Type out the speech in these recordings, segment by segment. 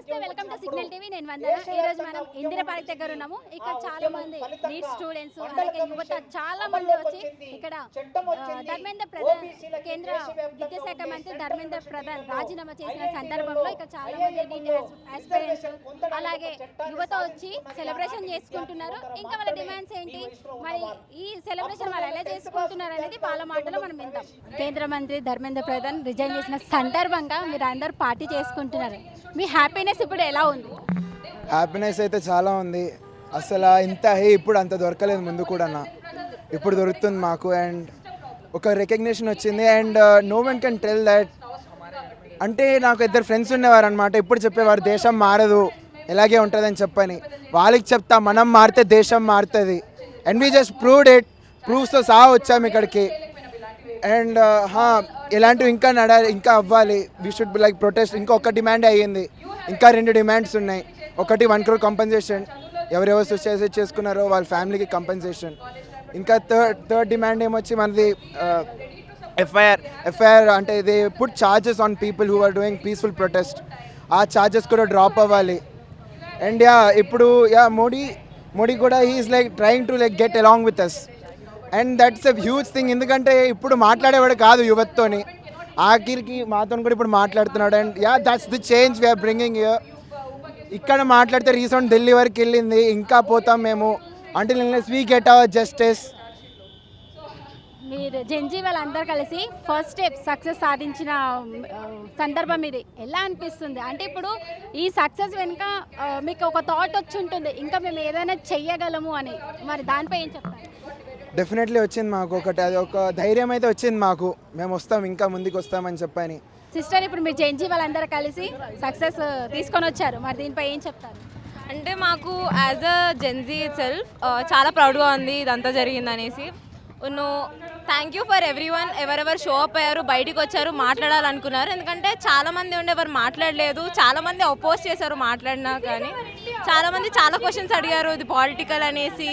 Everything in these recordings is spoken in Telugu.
నమస్తే వెల్కమ్ టు సిగ్నల్ టీవీ నేను వందన ఈ రోజు మనం ఇందిరా పార్క్ దగ్గర ఉన్నాము ఇక్కడ చాలా మంది నీట్ స్టూడెంట్స్ అలాగే యువత చాలా మంది వచ్చి ఇక్కడ ధర్మేంద్ర ప్రధాన్ కేంద్ర విద్యాశాఖ మంత్రి ధర్మేంద్ర ప్రధాన్ రాజీనామా చేసిన సందర్భంలో ఇక్కడ చాలా మంది నీట్ ఆస్పిరెంట్స్ అలాగే యువత వచ్చి సెలబ్రేషన్ చేసుకుంటున్నారు ఇంకా వాళ్ళ డిమాండ్స్ ఏంటి మరి ఈ సెలబ్రేషన్ వాళ్ళు ఎలా చేసుకుంటున్నారు అనేది వాళ్ళ మాటలో మనం విందాం కేంద్ర మంత్రి ధర్మేంద్ర ప్రధాన్ రిజైన్ చేసిన సందర్భంగా మీరు అందరూ పార్టీ చేసుకుంటున్నారు మీ హ్యాపీనెస్ ఇప్పుడు ఎలా ఉంది హ్యాపీనెస్ అయితే చాలా ఉంది అసలు ఇంత ఇప్పుడు అంత దొరకలేదు ముందు కూడా ఇప్పుడు దొరుకుతుంది మాకు అండ్ ఒక రికగ్నిషన్ వచ్చింది and no one can tell that అంటే నాకు ఇద్దరు ఫ్రెండ్స్ ఉండేవారు అనమాట ఇప్పుడు చెప్పేవారు దేశం మారదు ఎలాగే ఉంటుందని చెప్పని వాళ్ళకి చెప్తా మనం మారితే దేశం మారుతుంది and we just proved it ప్రూఫ్స్తో సహా వచ్చాము ఇక్కడికి అండ్ ఇలాంటివి ఇంకా ఇంకా అవ్వాలి we should be like protest ఇంకొక డిమాండ్ అయ్యింది ఇంకా 2 డిమాండ్స్ ఉన్నాయి ఒకటి 1 crore కంపెన్సేషన్ ఎవరెవరు సూసైడ్ చేసుకున్నారో వాళ్ళ ఫ్యామిలీకి కంపెన్సేషన్ ఇంకా థర్డ్ డిమాండ్ ఏమొచ్చి మనది ఎఫ్ఐఆర్ అంటే ఇది put charges on people who are doing peaceful protest ఆ ఛార్జెస్ కూడా డ్రాప్ అవ్వాలి అండ్ ఇప్పుడు మోడీ కూడా he's like trying to like get along with us and that's a huge thing ఎందుకంటే ఇప్పుడు మాట్లాడేవాడు కాదు యువతతోని ఆఖరికి మాతో కూడా ఇప్పుడు మాట్లాడుతున్నాడు and that's the change we're bringing ఇక్కడ మాట్లాడితే రీసెంట్ ఢిల్లీ వరకు వెళ్ళింది ఇంకా పోతాం మేము until unless we get our justice మీరు జెన్జీ వాళ్ళందరూ కలిసి ఫస్ట్ స్టెప్ సక్సెస్ సాధించిన సందర్భం ఇది ఎలా అనిపిస్తుంది అంటే ఇప్పుడు ఈ సక్సెస్ వెనుక మీకు ఒక థాట్ వచ్చి ఉంటుంది ఇంకా మేము ఏదైనా చెయ్యగలము అని మరి దానిపై ఏం చెప్తారు డెఫినెట్లీ వచ్చింది మాకు ఒకటి అది ఒక ధైర్యం అయితే వచ్చింది మాకు మేము వస్తాం ఇంకా ముందుకు వస్తామని చెప్పని సిస్టర్ ఇప్పుడు మీరు జెన్జీ వాళ్ళందరూ కలిసి సక్సెస్ తీసుకొని వచ్చారు మరి దీనిపై ఏం చెప్తారు అంటే మాకు యాజ్ అ జెన్జీ సెల్ఫ్ చాలా ప్రౌడ్గా ఉంది ఇదంతా జరిగిందనేసి థ్యాంక్ యూ ఫర్ ఎవ్రీవన్ ఎవరెవరు షో అప్ అయ్యారు బయటికి వచ్చారు మాట్లాడాలనుకున్నారు ఎందుకంటే చాలామంది ఉండే ఎవరు మాట్లాడలేదు చాలామంది అపోజ్ చేశారు మాట్లాడినా కానీ చాలామంది చాలా క్వశ్చన్స్ అడిగారు ఇది పాలిటికల్ అనేసి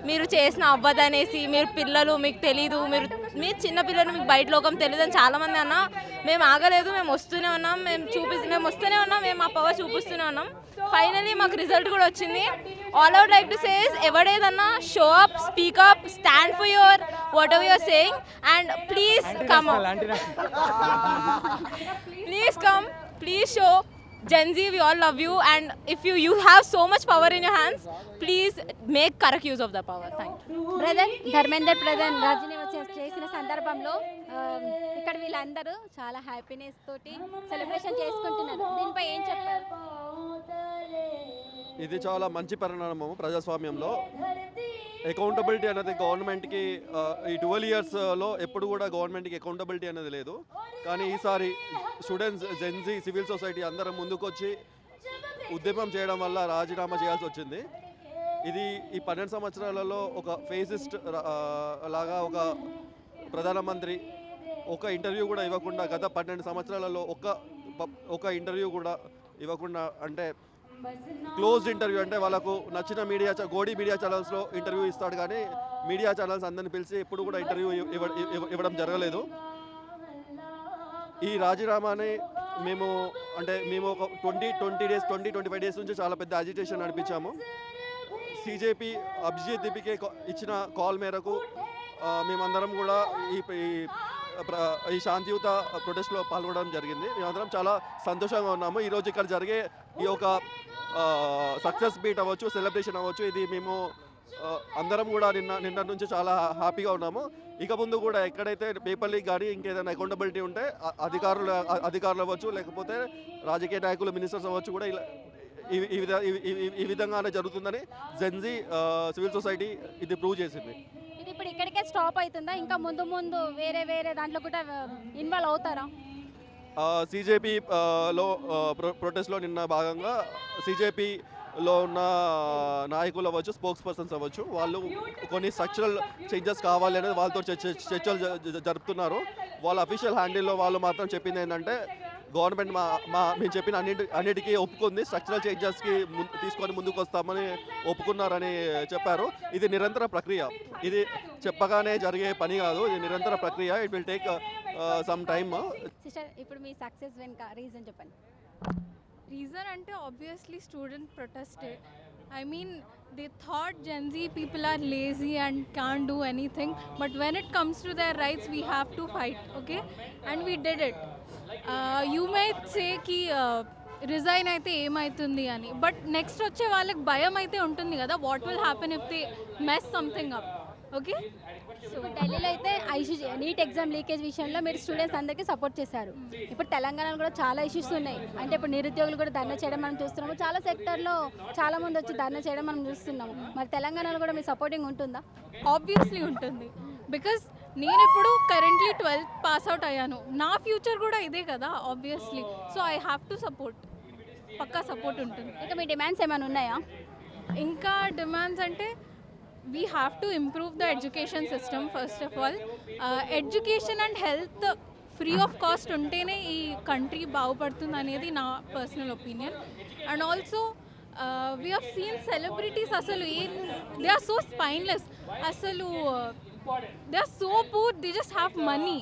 మీరు చేసిన అవ్వదనేసి మీరు పిల్లలు మీకు తెలీదు మీరు చిన్న పిల్లలు మీకు బయట లోకం తెలియదు అని చాలామంది అన్నా మేము ఆగలేదు మేము వస్తూనే ఉన్నాం మేము వస్తూనే ఉన్నాం మేము మా పవర్ చూపిస్తూనే ఉన్నాం ఫైనలీ మాకు రిజల్ట్ కూడా వచ్చింది all out like to says ఎవడేదన్నా show up speak up stand for your whatever you're saying and please come please show Gen Z, we all love you and if you have so much power in your hands, please make correct use of the power. Thank you. Brother Dharmendra Pradhan రాజీనామా చేసిన సందర్భంలో ఇక్కడ వీళ్ళందరూ చాలా హ్యాపీనెస్ తోటి సెలబ్రేషన్ చేసుకుంటున్నారు దీనిపై ఏం చెప్తారు ఇది చాలా మంచి పరిణామము ప్రజాస్వామ్యంలో అకౌంటబిలిటీ అనేది గవర్నమెంట్కి ఈ 12 yearsలో ఎప్పుడు కూడా గవర్నమెంట్కి అకౌంటబిలిటీ అనేది లేదు కానీ ఈసారి స్టూడెంట్స్ జెన్జీ సివిల్ సొసైటీ అందరం ముందుకొచ్చి ఉద్యమం చేయడం వల్ల రాజీనామా చేయాల్సి వచ్చింది ఇది ఈ 12 సంవత్సరాలలో ఒక ఫేసిస్ట్ లాగా ఒక ప్రధానమంత్రి ఒక ఇంటర్వ్యూ కూడా ఇవ్వకుండా గత 12 సంవత్సరాలలో ఒక ఇంటర్వ్యూ కూడా ఇవ్వకుండా అంటే క్లోజ్డ్ ఇంటర్వ్యూ అంటే వాళ్ళకు నచ్చిన గోడీ మీడియా ఛానల్స్లో ఇంటర్వ్యూ ఇస్తాడు కానీ మీడియా ఛానల్స్ అందరిని పిలిచి ఎప్పుడు కూడా ఇంటర్వ్యూ ఇవ్వడం జరగలేదు ఈ రాజీనామాని మేము ఒక 25 days నుంచి చాలా పెద్ద అజిటేషన్ నడిపించాము సిజేపీ అభిజిత్ దీపికే ఇచ్చిన కాల్ మేరకు మేమందరం కూడా ఈ శాంతియుత ప్రొటెస్ట్లో పాల్గొనడం జరిగింది మేమందరం చాలా సంతోషంగా ఉన్నాము ఈరోజు ఇక్కడ జరిగే ఈ యొక్క సక్సెస్ మీట్ అవ్వచ్చు సెలబ్రేషన్ అవ్వచ్చు ఇది మేము అందరం కూడా నిన్న నుంచి చాలా హ్యాపీగా ఉన్నాము ఇక ముందు కూడా ఎక్కడైతే పేపర్ లీక్ కానీ ఇంకేదైనా అకౌంటబిలిటీ ఉంటే అధికారులు అవ్వచ్చు లేకపోతే రాజకీయ నాయకులు మినిస్టర్స్ అవ్వచ్చు కూడా ఇలా ఈ విధంగానే జరుగుతుందని జెన్జీ సివిల్ సొసైటీ ఇది ప్రూవ్ చేసింది ఇది ఇప్పుడు ఇక్కడికే స్టాప్ అవుతుందా ఇంకా ముందు వేరే దాంట్లో కూడా ఇన్వాల్వ్ అవుతారా సిజేపీలో ప్రొటెస్ట్లో నిన్న భాగంగా సిజేపీలో ఉన్న నాయకులు అవ్వచ్చు స్పోక్స్ పర్సన్స్ అవ్వచ్చు వాళ్ళు కొన్ని స్ట్రక్చరల్ చేంజెస్ కావాలి అనేది వాళ్ళతో చర్చలు జరుపుతున్నారు వాళ్ళ అఫీషియల్ హ్యాండిల్లో వాళ్ళు మాత్రం చెప్పింది ఏంటంటే గవర్నమెంట్ మేము చెప్పిన అన్నిటికీ ఒప్పుకుంది స్ట్రక్చరల్ చేంజెస్కి తీసుకొని ముందుకు వస్తామని ఒప్పుకున్నారని చెప్పారు ఇది నిరంతర ప్రక్రియ ఇది చెప్పగానే జరిగే పని కాదు ఇది నిరంతర ప్రక్రియ it will take some time sister ఇప్పుడు మీ సక్సెస్ వెనుక రీజన్ చెప్పండి రీజన్ అంటే ఆబ్వియస్లీ స్టూడెంట్ ప్రొటెస్టే. I mean, they thought Gen Z people are lazy and can't do anything, but when it comes to their rights, we have to fight, okay? And we did it. You might say ki resign అయితే ఏమవుతుంది అని, బట్ నెక్స్ట్ వచ్చే వాళ్ళకి భయం అయితే ఉంటుంది కదా, what will happen if they mess something up, okay? So ఢిల్లీలో అయితే నీట్ ఎగ్జామ్ లీకేజ్ విషయంలో మీరు స్టూడెంట్స్ అందరికీ సపోర్ట్ చేశారు. ఇప్పుడు తెలంగాణలో కూడా చాలా ఇష్యూస్ ఉన్నాయి. అంటే ఇప్పుడు నిరుద్యోగులు కూడా ధర్నా చేయడం మనం చూస్తున్నాము. చాలా సెక్టర్లో చాలా మంది వచ్చి ధర్నా చేయడం మనం చూస్తున్నాము. మరి తెలంగాణలో కూడా మీ సపోర్టింగ్ ఉంటుందా? ఆబ్వియస్లీ ఉంటుంది, బికాస్ నేను ఇప్పుడు కరెంట్లీ 12th పాస్ అవుట్ అయ్యాను. నా ఫ్యూచర్ కూడా ఇదే కదా obviously. So I have to support, పక్కా సపోర్ట్ ఉంటుంది. ఇంకా మీ డిమాండ్స్ ఏమైనా ఉన్నాయా? ఇంకా డిమాండ్స్ అంటే we have to improve the education system first of all. Education and health free of cost ఉంటేనే ఈ కంట్రీ బాగుపడుతుంది అనేది నా personal opinion. And also we have seen celebrities అసలు దే ఆర్ సో స్పైన్లెస్, అసలు they are so poor, they just have money.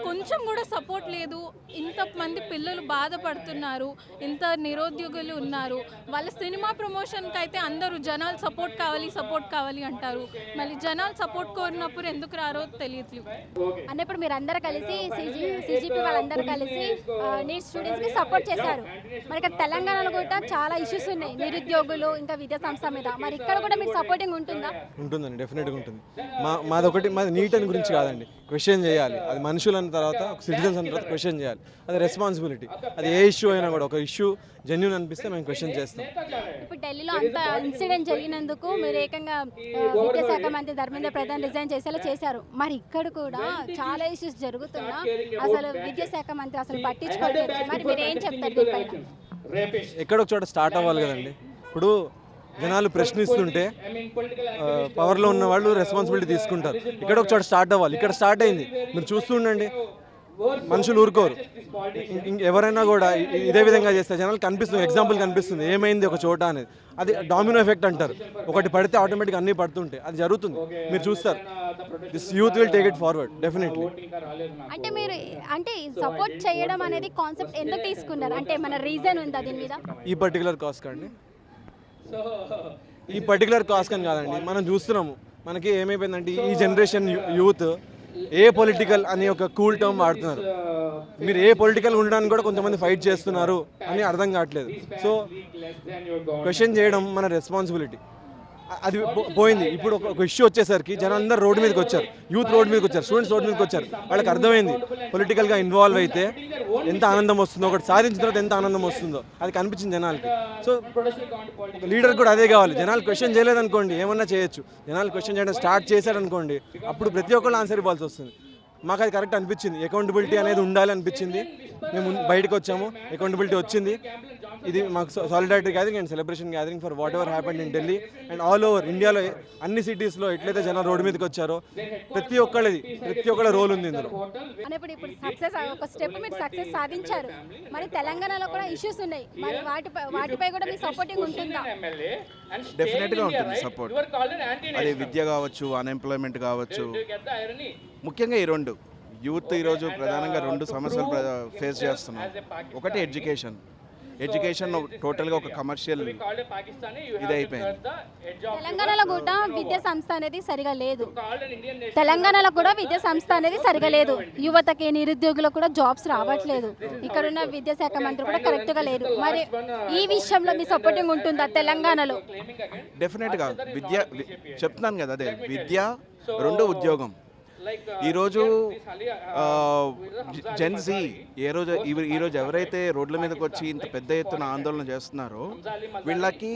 కొంచెం కూడా సపోర్ట్ లేదు. ఇంతమంది పిల్లలు బాధపడుతున్నారు, ఇంత నిరుద్యోగులు ఉన్నారు. వాళ్ళ సినిమా ప్రమోషన్కి అయితే అందరూ జనాలు సపోర్ట్ కావాలి అంటారు. మళ్ళీ జనాలు సపోర్ట్ కోరినప్పుడు ఎందుకు రారో తెలియట్లేదు. అన్నప్పుడు మీరు అందరూ కలిసి సిజిపి వాళ్ళందరూ కలిసి నీట్ స్టూడెంట్స్కి సపోర్ట్ చేశారు. మరి ఇక్కడ తెలంగాణలో కూడా చాలా ఇష్యూస్ ఉన్నాయి, నిరుద్యోగులు ఇంకా విద్యా సంస్థ మీద. మరి ఇక్కడ కూడా మీకు సపోర్టింగ్ ఉంటుందా? ఉంటుందండి, డెఫినెట్గా ఉంటుంది. మాది నీట్ అని గురించి కాదండి, క్వశ్చన్ చేయాలి. అది మనుషులు అన్న తర్వాత, ఒక సిటిజన్స్ అన్న తర్వాత క్వశ్చన్ చేయాలి. అది రెస్పాన్సిబిలిటీ. అది ఏ ఇష్యూ అయినా కూడా ఒక ఇష్యూ జెన్యూన్ అనిపిస్తే మేము క్వశ్చన్ చేస్తాం. ఇప్పుడు ఢిల్లీలో అంత ఇన్సిడెంట్ జరిగినందుకు మీరు ఏకంగా విద్యాశాఖ మంత్రి ధర్మేంద్ర ప్రధాన్ రిజైన్ చేసేలా చేశారు. మరి ఇక్కడ కూడా చాలా ఇష్యూస్ జరుగుతున్నా అసలు విద్యాశాఖ మంత్రి అసలు పట్టించుకోలేదు. మరి మీరు ఏం చెప్తారు దీనిపైన? ఎక్కడొక చోట స్టార్ట్ అవ్వాలి కదండి. ఇప్పుడు జనాలు ప్రశ్నిస్తుంటే పవర్లో ఉన్న వాళ్ళు రెస్పాన్సిబిలిటీ తీసుకుంటారు. ఇక్కడ ఒక చోట స్టార్ట్ అవ్వాలి. ఇక్కడ స్టార్ట్ అయింది, మీరు చూస్తూ ఉండండి. మనుషులు ఊరుకోరు. ఎవరైనా కూడా ఇదే విధంగా చేస్తే జనాలు కనిపిస్తుంది, ఎగ్జాంపుల్ కనిపిస్తుంది ఏమైంది ఒక చోట అనేది. అది డామినో ఎఫెక్ట్ అంటారు. ఒకటి పడితే ఆటోమేటిక్గా అన్నీ పడుతుంటాయి. అది జరుగుతుంది, మీరు చూస్తారు. This youth will take it forward definitely. అంటే మీరు అంటే సపోర్ట్ చేయడం అనేది కాన్సెప్ట్ ఎందుకు తీసుకున్నారు? అంటే మన రీజన్ ఉందా దీని మీద? ఈ పర్టికులర్ కాస్ కండి, ఈ పర్టికులర్ కాస్ అని కాదండి. మనం చూస్తున్నాము, మనకి ఏమైపోయిందంటే ఈ జనరేషన్ యూత్ ఏ పొలిటికల్ అని ఒక కూల్ టర్మ్ వాడుతున్నారు. మీరు ఏ పొలిటికల్ ఉండడానికి కూడా కొంతమంది ఫైట్ చేస్తున్నారు అని అర్థం కావట్లేదు. సో క్వశ్చన్ చేయడం మన రెస్పాన్సిబిలిటీ. అది పోయింది. ఇప్పుడు ఒక ఇష్యూ వచ్చేసరికి జనం అందరూ రోడ్డు మీదకి వచ్చారు, యూత్ రోడ్డు మీదకి వచ్చారు, స్టూడెంట్స్ రోడ్డు మీదకి వచ్చారు. వాళ్ళకి అర్థమైంది పొలిటికల్గా ఇన్వాల్వ్ అయితే ఎంత ఆనందం వస్తుందో, ఒకటి సాధించిన తర్వాత ఎంత ఆనందం వస్తుందో అది కనిపించింది జనాలకి. సో లీడర్ కూడా అదే కావాలి. జనాలు క్వశ్చన్ చేయలేదనుకోండి ఏమన్నా చేయొచ్చు. జనాలు క్వశ్చన్ చేయడం స్టార్ట్ చేశారనుకోండి అప్పుడు ప్రతి ఒక్కళ్ళు ఆన్సర్ ఇవ్వాల్సి వస్తుంది. మాకు అది కరెక్ట్ అనిపించింది. అకౌంటబిలిటీ అనేది ఉండాలి అనిపించింది. మేము బయటకు వచ్చాము, అకౌంటబిలిటీ వచ్చింది. ఇది మాకు solidarity gathering and celebration gathering for what ever happened in Delhi and all over ఇండియాలో అన్ని సిటీస్లో ఎట్లయితే జనాలు రోడ్డు మీదకి వచ్చారో ప్రతి ఒక్కళ్ళ రోల్ ఉంది ఇందులో. ఇప్పుడు సక్సెస్ ఒక స్టెప్ మీరు సక్సెస్ సాధించారు. మరి తెలంగాణలో కూడా ఇష్యూస్ ఉన్నాయి. మరి వాటిపై కూడా మీ సపోర్టింగ్ ఉంటుందా? డెఫినెట్గా ఉంటుంది సపోర్ట్. అది విద్య కావచ్చు, అన్ఎంప్లాయ్మెంట్ కావచ్చు. ముఖ్యంగా ఈ రెండు యూత్ ఈరోజు ప్రధానంగా రెండు సమస్యలు ఫేస్ చేస్తున్నాం. ఒకటి ఎడ్యుకేషన్ టోటల్గా ఒక కమర్షియల్ ఇది అయిపోయింది. తెలంగాణలో కూడా విద్యా సంస్థ అనేది సరిగా లేదు. తెలంగాణలో కూడా విద్యా సంస్థ అనేది సరిగా లేదు. యువతకి నిరుద్యోగులకు కూడా జాబ్స్ రావట్లేదు. ఇక్కడున్న విద్యాశాఖ మంత్రి కూడా కరెక్ట్గా లేరు. మరి ఈ విషయంలో మీ సపోర్టింగ్ ఉంటుందా తెలంగాణలో? డెఫినెట్గా చెప్తున్నాను కదా, అదే విద్య రెండు ఉద్యోగం. ఈరోజు జెన్జీ ఈరోజు ఎవరైతే రోడ్ల మీదకి వచ్చి ఇంత పెద్ద ఎత్తున ఆందోళన చేస్తున్నారో వీళ్ళకి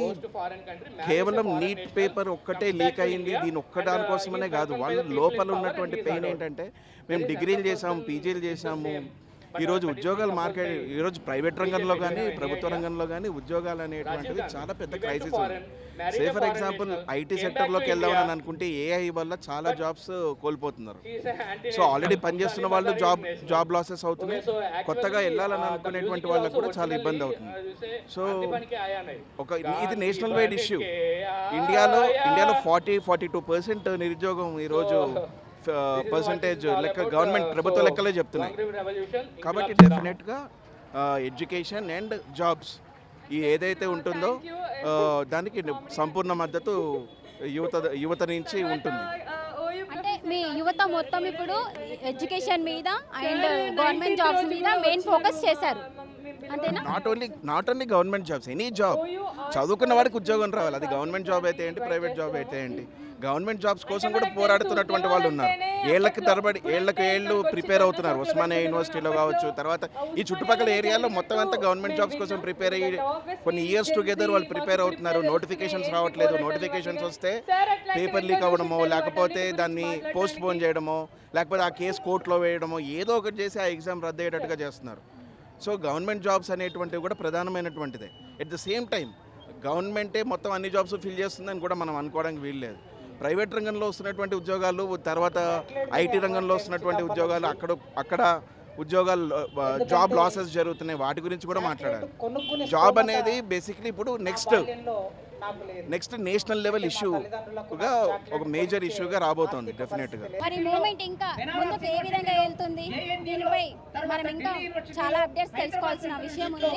కేవలం నీట్ పేపర్ ఒక్కటే లీక్ అయ్యింది, దీని ఒక్కదానికోసమనే కాదు. వాళ్ళ లోపల ఉన్నటువంటి పెయిన్ ఏంటంటే మేము డిగ్రీలు చేసాము, పీజీలు చేసాము. ఈరోజు ఉద్యోగాల మార్కెట్ ఈరోజు ప్రైవేట్ రంగంలో కానీ ప్రభుత్వ రంగంలో కానీ ఉద్యోగాలు అనేటువంటివి చాలా పెద్ద క్రైసిస్ ఉంది. సే ఫర్ ఎగ్జాంపుల్ ఐటీ సెక్టర్లోకి వెళ్దామని అనుకుంటే ఏఐ వల్ల చాలా జాబ్స్ కోల్పోతున్నారు. సో ఆల్రెడీ పనిచేస్తున్న వాళ్ళు జాబ్ లాసెస్ అవుతున్నాయి. కొత్తగా వెళ్ళాలని అనుకునేటువంటి వాళ్ళకు కూడా చాలా ఇబ్బంది అవుతుంది. సో ఇది నేషనల్ వైడ్ ఇష్యూ. ఇండియాలో 42% నిరుద్యోగం ఈరోజు పర్సంటేజ్ లెక్క గవర్నమెంట్ ప్రభుత్వ లెక్కలే చెప్తున్నాయి. కాబట్టి డెఫినెట్గా ఎడ్యుకేషన్ అండ్ జాబ్స్ ఈ ఏదైతే ఉంటుందో దానికి సంపూర్ణ మద్దతు యువత నుంచి ఉంటుంది. అంటే మీ యువత మొత్తం ఇప్పుడు ఎడ్యుకేషన్ మీద అండ్ గవర్నమెంట్ జాబ్స్ మీద మెయిన్ ఫోకస్ చేశారు అంతేనా? Not only government jobs, any job. చదువుకున్న వాడికి ఉద్యోగం రావాలి, అది గవర్నమెంట్ జాబ్ అయితే ఏంటి, ప్రైవేట్ జాబ్ అయితే ఏంటి. గవర్నమెంట్ జాబ్స్ కోసం కూడా పోరాడుతున్నటువంటి వాళ్ళు ఉన్నారు. ఏళ్ళు ప్రిపేర్ అవుతున్నారు. ఉస్మానియా యూనివర్సిటీలో కావచ్చు, తర్వాత ఈ చుట్టుపక్కల ఏరియాలో మొత్తం అంతా గవర్నమెంట్ జాబ్స్ కోసం ప్రిపేర్ అయ్యి కొన్ని ఇయర్స్ టుగెదర్ వాళ్ళు ప్రిపేర్ అవుతున్నారు. నోటిఫికేషన్స్ రావట్లేదు. నోటిఫికేషన్స్ వస్తే పేపర్ లీక్ అవ్వడమో, లేకపోతే దాన్ని పోస్ట్ పోన్ చేయడమో, లేకపోతే ఆ కేసు కోర్టులో వేయడమో, ఏదో ఒకటి చేసి ఆ ఎగ్జామ్ రద్దు అయ్యేటట్టుగా చేస్తున్నారు. సో గవర్నమెంట్ జాబ్స్ అనేటువంటివి కూడా ప్రధానమైనటువంటిదే. ఎట్ ద సేమ్ టైం గవర్నమెంటే మొత్తం అన్ని జాబ్స్ ఫిల్ చేస్తుందని కూడా మనం అనుకోవడానికి వీల్లేదు. ప్రైవేట్ రంగంలో వస్తున్నటువంటి ఉద్యోగాలు, తర్వాత ఐటీ రంగంలో వస్తున్నటువంటి ఉద్యోగాలు, అక్కడ ఉద్యోగాలు జాబ్ లాసెస్ జరుగుతున్నాయి, వాటి గురించి కూడా మాట్లాడాలి. జాబ్ అనేది బేసిక్లీ ఇప్పుడు నెక్స్ట్ నేషనల్ లెవెల్ ఇష్యూగా ఒక మేజర్ ఇష్యూగా రాబోతోంది డెఫినెట్గా. మరి మూమెంట్ ఇంకా ముందుకు ఏ విధంగా వెళ్తుంది, దీనిపై మనం ఇంకా చాలా అప్డేట్స్ తెలుసుకోవాల్సిన విషయం ఉంది.